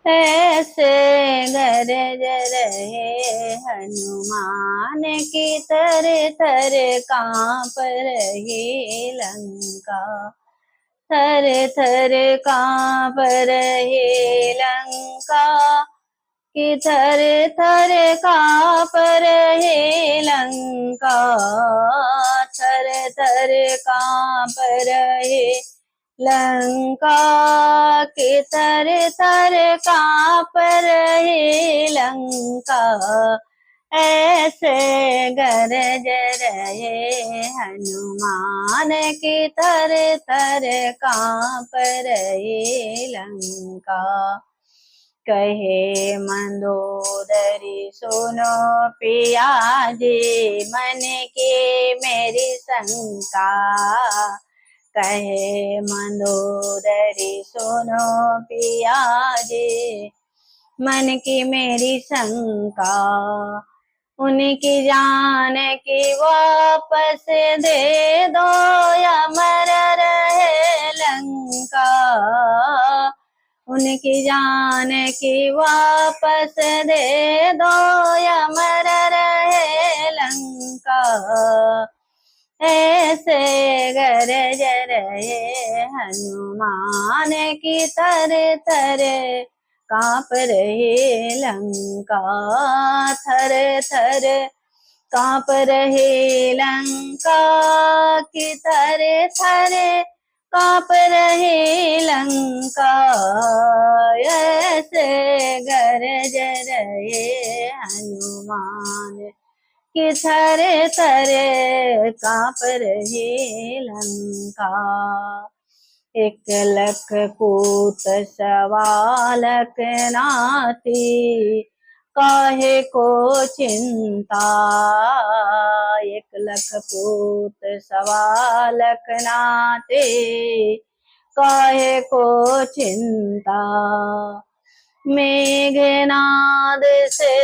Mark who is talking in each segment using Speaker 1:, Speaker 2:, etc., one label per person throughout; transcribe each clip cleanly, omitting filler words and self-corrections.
Speaker 1: ऐसे गरज रहे हनुमान की तरह तरह कांप रही लंका। थर थर कांप रही लंका कि थर थर कांप रही लंका। थर थर कांप रही लंका की तर तर कांप रही लंका। ऐसे गरज रहे हनुमान की तर तर कांप रही लंका। कहे मंदोदरी सुनो पिया जी मन की मेरी शंका। कहे मंदोदरी सुनो पिया जी मन की मेरी शंका। उनकी जान की वापस दे दो या मर रहे लंका। उनकी जान की वापस दे दो या मर रहे लंका। ऐसे गरज रहे हनुमान की तर तर कांप रहे लंका। थर थर कांप रहे लंका की थर थर कांप रहे लंका। ऐसे गरज रहे हनुमान कि थर थर कांप रहे लंका। एक लख पूत सवालक नाती काहे को चिंता। एक लख पूत सवालक नाते काहे को चिंता। मेघनाद से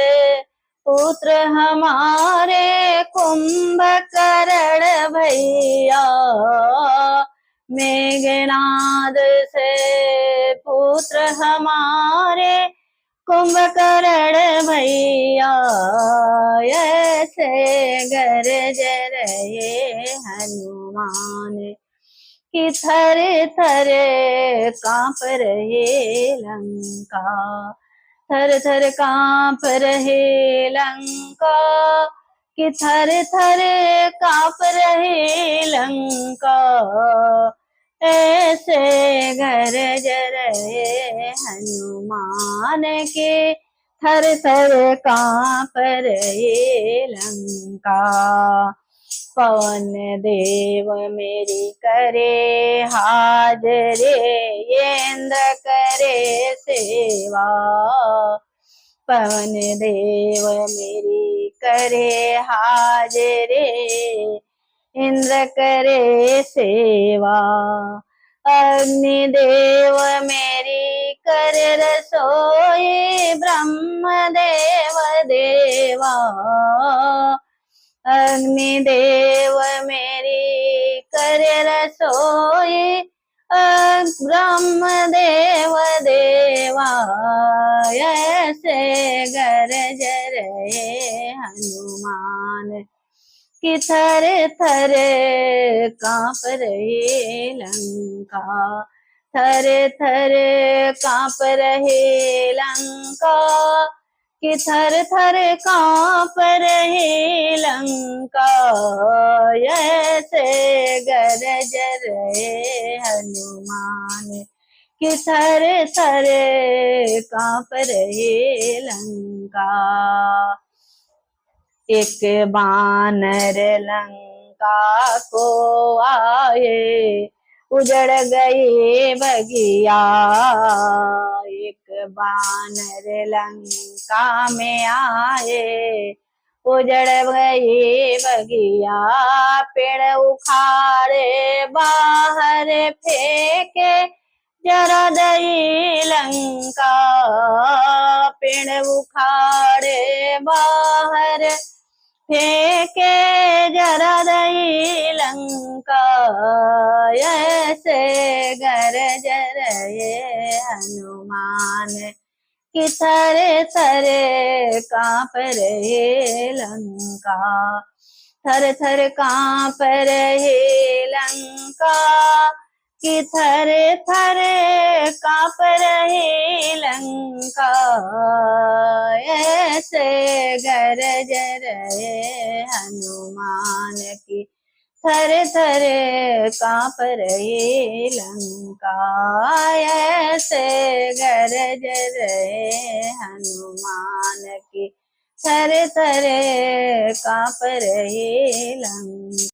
Speaker 1: पुत्र हमारे कुंभकर्ण भैया। मेघनाद से पुत्र हमारे कुंभकर्ण भैया। ऐसे गरज रहे हनुमान कि थर थर कांप रहे लंका। थर थर कांप रहे लंका कि थर थर कांप रहे लंका। ऐसे गरज रहे हनुमान के थर थर कांप रहे लंका। पवन देव मेरी करे हाजरे इंद्र करे सेवा। पवन देव मेरी करे हाजरे इंद्र करे सेवा। अग्निदेव मेरी करे रसोई ब्रह्मदेव देवा। अग्निदेव मेरी करे रसोई ब्रह्मदेव देवा। ऐसे गरज रहे हनुमान कि थर थर कांप रहे लंका। थर थर कांप रहे लंका कि थर थर कांप रहे लंका। ऐसे गरज रहे हनुमान कि थर थर कांप रहे लंका। एक बानर लंका को आए उजड़ गए बगिया। एक बानर लंका में आए उजड़ गए बगिया। पेड़ उखाड़े बाहर फेंके जरा दई लंका। पेड़ उखाड़े बाहर फेंके जरा दई लंका। ऐसे गरज रहे हनुमान कि थरे थरे कांप रहे लंका, थर थर कांप रहे लंका, कि थरे थरे कांप रहे लंका। ऐसे गरज रहे हनुमान की, थर थर कांप रहे लंका। ऐसे गरज रहे हनुमान की, थर थर कांप रहे लंका।